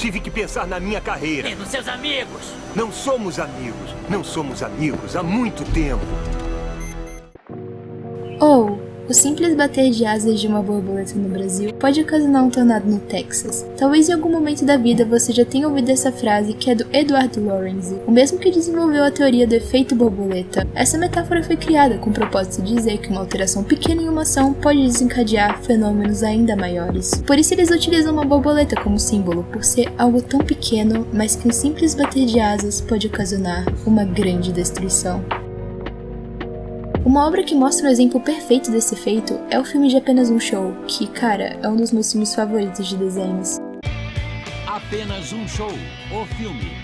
tive que pensar na minha carreira. E nos seus amigos. Não somos amigos. Não somos amigos há muito tempo. O simples bater de asas de uma borboleta no Brasil pode ocasionar um tornado no Texas. Talvez em algum momento da vida você já tenha ouvido essa frase, que é do Edward Lorenz, o mesmo que desenvolveu a teoria do efeito borboleta. Essa metáfora foi criada com o propósito de dizer que uma alteração pequena em uma ação pode desencadear fenômenos ainda maiores. Por isso eles utilizam uma borboleta como símbolo, por ser algo tão pequeno, mas que um simples bater de asas pode ocasionar uma grande destruição. Uma obra que mostra um exemplo perfeito desse efeito é o filme de Apenas um Show, que, cara, é um dos meus filmes favoritos de desenhos. Apenas um Show, o filme.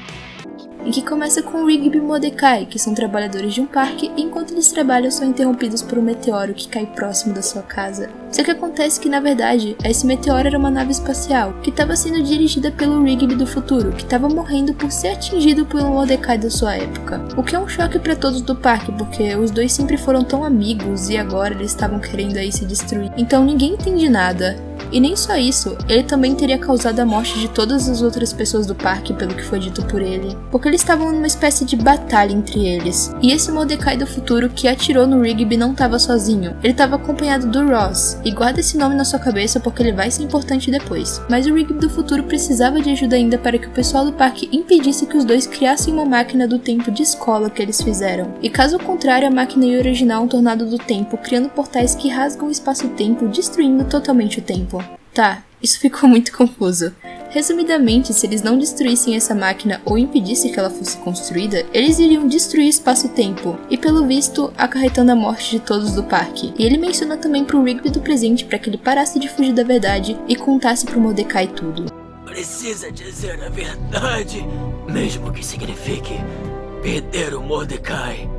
E que começa com Rigby e Mordecai, que são trabalhadores de um parque, e enquanto eles trabalham são interrompidos por um meteoro que cai próximo da sua casa. Só que acontece que, na verdade, esse meteoro era uma nave espacial, que estava sendo dirigida pelo Rigby do futuro, que estava morrendo por ser atingido pelo Mordecai da sua época. O que é um choque para todos do parque, porque os dois sempre foram tão amigos e agora eles estavam querendo aí se destruir. Então ninguém entende nada. E nem só isso, ele também teria causado a morte de todas as outras pessoas do parque, pelo que foi dito por ele, porque eles estavam numa espécie de batalha entre eles. E esse Mordecai do futuro que atirou no Rigby não estava sozinho, ele estava acompanhado do Ross, e guarda esse nome na sua cabeça porque ele vai ser importante depois. Mas o Rigby do futuro precisava de ajuda ainda para que o pessoal do parque impedisse que os dois criassem uma máquina do tempo de escola que eles fizeram. E caso contrário, a máquina ia originar um tornado do tempo, criando portais que rasgam o espaço-tempo, destruindo totalmente o tempo. Tá, isso ficou muito confuso. Resumidamente, se eles não destruíssem essa máquina ou impedissem que ela fosse construída, eles iriam destruir o espaço-tempo, e pelo visto, acarretando a morte de todos do parque. E ele menciona também pro Rigby do presente para que ele parasse de fugir da verdade e contasse pro Mordecai tudo. Precisa dizer a verdade, mesmo que signifique perder o Mordecai.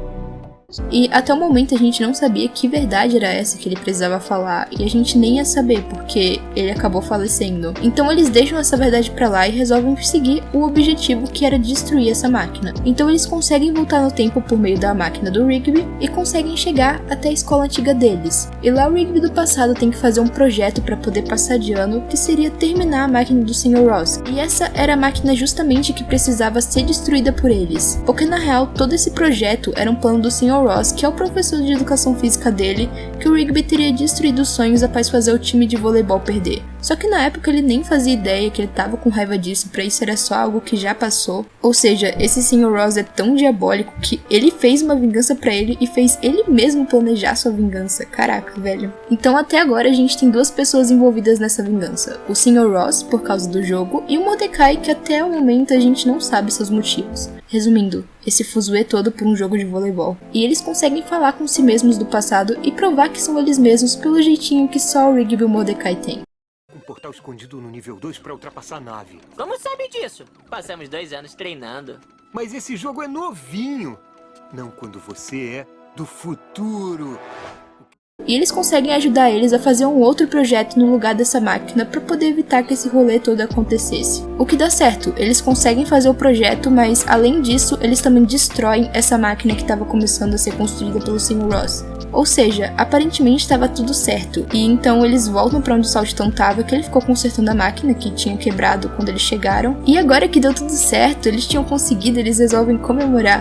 E até o momento a gente não sabia que verdade era essa que ele precisava falar, e a gente nem ia saber porque ele acabou falecendo. Então eles deixam essa verdade pra lá e resolvem seguir o objetivo, que era destruir essa máquina. Então eles conseguem voltar no tempo por meio da máquina do Rigby e conseguem chegar até a escola antiga deles. E lá o Rigby do passado tem que fazer um projeto para poder passar de ano, que seria terminar a máquina do Sr. Ross. E essa era a máquina justamente que precisava ser destruída por eles, porque na real todo esse projeto era um plano do Sr. Ross, que é o professor de educação física dele, que o Rigby teria destruído os sonhos após fazer o time de voleibol perder. Só que na época ele nem fazia ideia que ele tava com raiva disso, pra isso era só algo que já passou. Ou seja, esse Sr. Ross é tão diabólico que ele fez uma vingança pra ele e fez ele mesmo planejar sua vingança. Caraca, velho. Então até agora a gente tem duas pessoas envolvidas nessa vingança. O Sr. Ross, por causa do jogo, e o Mordecai, que até o momento a gente não sabe seus motivos. Resumindo, esse fuzuê todo por um jogo de voleibol. E eles conseguem falar com si mesmos do passado e provar que são eles mesmos pelo jeitinho que só o Rigby e o Mordecai têm. Um portal escondido no nível 2 para ultrapassar a nave. Como sabe disso? Passamos 2 anos treinando. Mas esse jogo é novinho. Não quando você é do futuro. E eles conseguem ajudar eles a fazer um outro projeto no lugar dessa máquina para poder evitar que esse rolê todo acontecesse. O que dá certo, eles conseguem fazer o projeto, mas além disso, eles também destroem essa máquina que estava começando a ser construída pelo Sr. Ross. Ou seja, aparentemente estava tudo certo, e então eles voltam para onde o Saltitão estava, que ele ficou consertando a máquina que tinha quebrado quando eles chegaram. E agora que deu tudo certo, eles tinham conseguido, eles resolvem comemorar.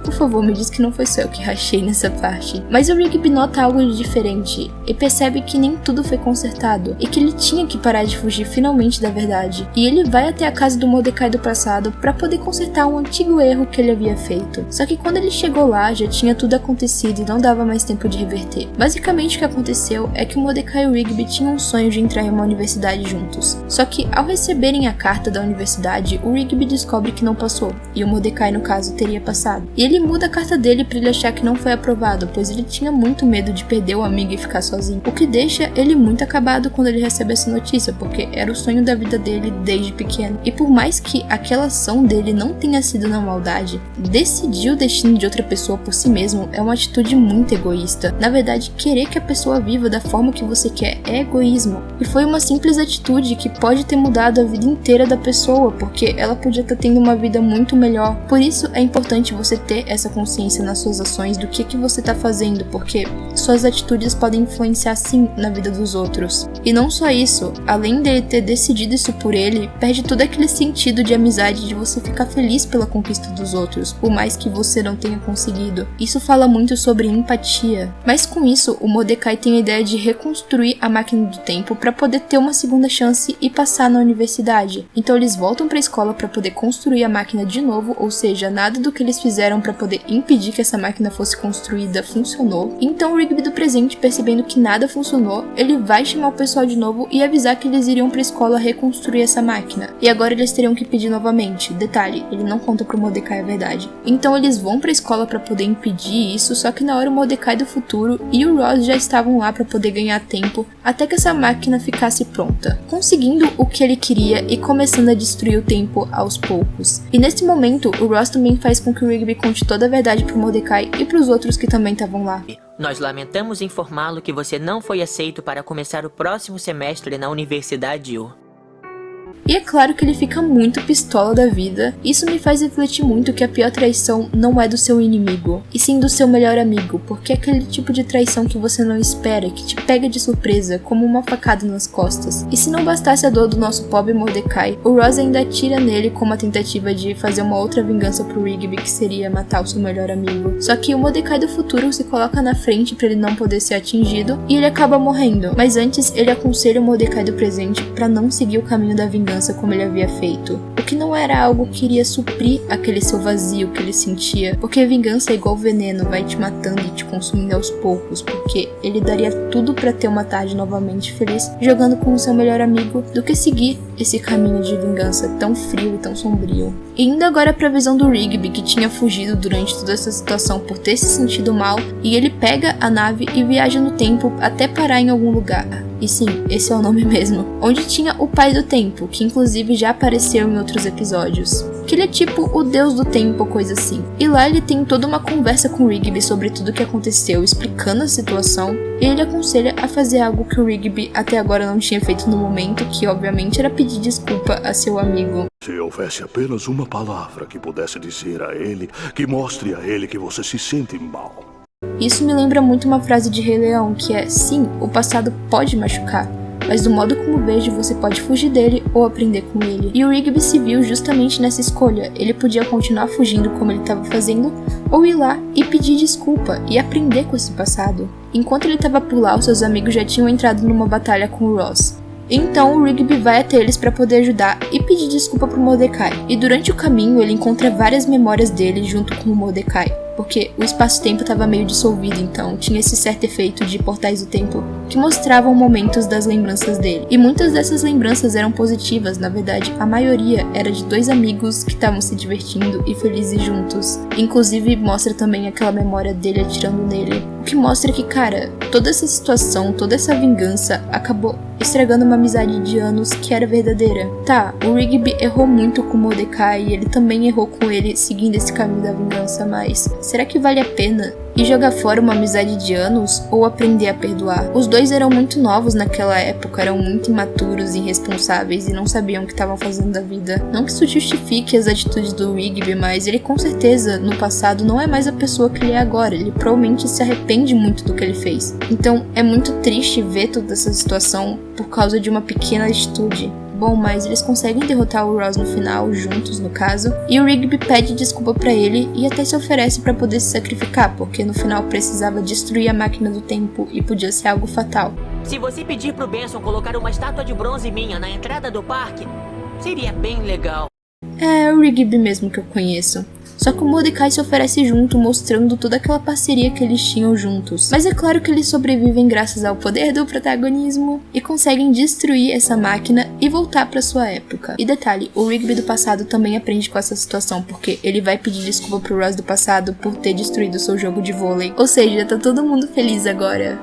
Por favor, me diz que não foi só eu que rachei nessa parte. Mas o Rigby nota algo de diferente e percebe que nem tudo foi consertado e que ele tinha que parar de fugir finalmente da verdade. E ele vai até a casa do Mordecai do passado para poder consertar um antigo erro que ele havia feito. Só que quando ele chegou lá, já tinha tudo acontecido e não dava mais tempo de reverter. Basicamente o que aconteceu é que o Mordecai e o Rigby tinham um sonho de entrar em uma universidade juntos. Só que ao receberem a carta da universidade, o Rigby descobre que não passou, e o Mordecai no caso teria passado. E ele muda a carta dele para ele achar que não foi aprovado, pois ele tinha muito medo de perder o amigo e ficar sozinho, o que deixa ele muito acabado quando ele recebe essa notícia, porque era o sonho da vida dele desde pequeno. E por mais que aquela ação dele não tenha sido na maldade, decidir o destino de outra pessoa por si mesmo é uma atitude muito egoísta. Na verdade, querer que a pessoa viva da forma que você quer é egoísmo. E foi uma simples atitude que pode ter mudado a vida inteira da pessoa, porque ela podia estar tendo uma vida muito melhor. Por isso é importante você ter essa essa consciência nas suas ações do que você tá fazendo, porque suas atitudes podem influenciar sim na vida dos outros. E não só isso, além dele ter decidido isso por ele, perde todo aquele sentido de amizade, de você ficar feliz pela conquista dos outros, por mais que você não tenha conseguido. Isso fala muito sobre empatia. Mas com isso, o Mordecai tem a ideia de reconstruir a máquina do tempo para poder ter uma segunda chance e passar na universidade. Então eles voltam para a escola para poder construir a máquina de novo, ou seja, nada do que eles fizeram para poder impedir que essa máquina fosse construída funcionou. Então o Rigby do presente, percebendo que nada funcionou, ele vai chamar o pessoal de novo e avisar que eles iriam para a escola reconstruir essa máquina. E agora eles teriam que pedir novamente. Detalhe, ele não conta pro Mordecai a verdade. Então eles vão para a escola para poder impedir isso, só que na hora o Mordecai do futuro e o Ross já estavam lá para poder ganhar tempo até que essa máquina ficasse pronta, conseguindo o que ele queria e começando a destruir o tempo aos poucos. E nesse momento, o Ross também faz com que o Rigby conte toda a verdade pro Mordecai e pros outros que também estavam lá. Nós lamentamos informá-lo que você não foi aceito para começar o próximo semestre na Universidade U. E é claro que ele fica muito pistola da vida. Isso me faz refletir muito que a pior traição não é do seu inimigo, e sim do seu melhor amigo, porque é aquele tipo de traição que você não espera, que te pega de surpresa, como uma facada nas costas. E se não bastasse a dor do nosso pobre Mordecai, o Ross ainda atira nele com uma tentativa de fazer uma outra vingança pro Rigby, que seria matar o seu melhor amigo. Só que o Mordecai do futuro se coloca na frente pra ele não poder ser atingido, e ele acaba morrendo. Mas antes, ele aconselha o Mordecai do presente pra não seguir o caminho da vingança como ele havia feito, o que não era algo que iria suprir aquele seu vazio que ele sentia, porque vingança é igual veneno, vai te matando e te consumindo aos poucos, porque ele daria tudo pra ter uma tarde novamente feliz jogando com o seu melhor amigo do que seguir esse caminho de vingança tão frio e tão sombrio. E indo agora pra visão do Rigby, que tinha fugido durante toda essa situação por ter se sentido mal, e ele pega a nave e viaja no tempo até parar em algum lugar. E sim, esse é o nome mesmo. Onde tinha o Pai do Tempo, que inclusive já apareceu em outros episódios. Que ele é tipo o Deus do Tempo, coisa assim. E lá ele tem toda uma conversa com o Rigby sobre tudo o que aconteceu, explicando a situação. E ele aconselha a fazer algo que o Rigby até agora não tinha feito no momento, que obviamente era pedir desculpa a seu amigo. Se houvesse apenas uma palavra que pudesse dizer a ele, que mostre a ele que você se sente mal. Isso me lembra muito uma frase de Rei Leão, que é: sim, o passado pode machucar, mas do modo como vejo, você pode fugir dele ou aprender com ele. E o Rigby se viu justamente nessa escolha. Ele podia continuar fugindo como ele estava fazendo, ou ir lá e pedir desculpa e aprender com esse passado. Enquanto ele estava por lá, os seus amigos já tinham entrado numa batalha com o Ross. Então o Rigby vai até eles para poder ajudar e pedir desculpa pro Mordecai. E durante o caminho ele encontra várias memórias dele junto com o Mordecai, porque o espaço-tempo estava meio dissolvido, então tinha esse certo efeito de portais do tempo que mostravam momentos das lembranças dele. E muitas dessas lembranças eram positivas, na verdade a maioria era de dois amigos que estavam se divertindo e felizes juntos. Inclusive mostra também aquela memória dele atirando nele, o que mostra que, cara, toda essa situação, toda essa vingança acabou estragando uma amizade de anos que era verdadeira. Tá, o Rigby errou muito com o Mordecai e ele também errou com ele seguindo esse caminho da vingança, mas será que vale a pena ir jogar fora uma amizade de anos ou aprender a perdoar? Os dois eram muito novos naquela época, eram muito imaturos e irresponsáveis e não sabiam o que estavam fazendo da vida. Não que isso justifique as atitudes do Rigby, mas ele com certeza no passado não é mais a pessoa que ele é agora. Ele provavelmente se arrepende muito do que ele fez. Então é muito triste ver toda essa situação por causa de uma pequena atitude. Bom, mas eles conseguem derrotar o Ross no final, juntos no caso, e o Rigby pede desculpa pra ele e até se oferece pra poder se sacrificar, porque no final precisava destruir a máquina do tempo e podia ser algo fatal. Se você pedir pro Benson colocar uma estátua de bronze minha na entrada do parque, seria bem legal. É o Rigby mesmo que eu conheço. Só que o Mordecai se oferece junto, mostrando toda aquela parceria que eles tinham juntos. Mas é claro que eles sobrevivem graças ao poder do protagonismo e conseguem destruir essa máquina e voltar pra sua época. E detalhe, o Rigby do passado também aprende com essa situação, porque ele vai pedir desculpa pro Ross do passado por ter destruído seu jogo de vôlei. Ou seja, tá todo mundo feliz agora.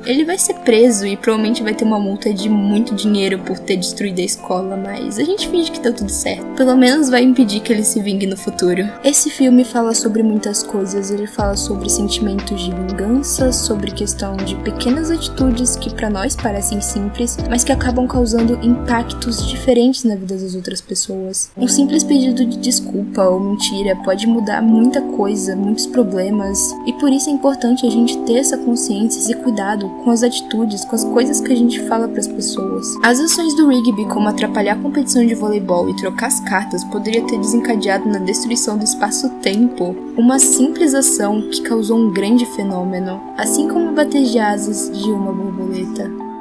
Ele vai ser preso e provavelmente vai ter uma multa de muito dinheiro por ter destruído a escola, mas a gente finge que deu tudo certo. Pelo menos vai impedir que ele se vingue no futuro. Esse filme fala sobre muitas coisas. Ele fala sobre sentimentos de vingança, sobre questão de pequenas atitudes que pra nós parecem simples, mas que acabam causando impactos diferentes na vida das outras pessoas. Um simples pedido de desculpa ou mentira pode mudar muita coisa, muitos problemas, e por isso é importante a gente ter essa consciência, esse cuidado com as atitudes, com as coisas que a gente fala para as pessoas. As ações do Rigby, como atrapalhar a competição de voleibol e trocar as cartas, poderia ter desencadeado na destruição do espaço-tempo uma simples ação que causou um grande fenômeno, assim como bater de asas de uma borboleta.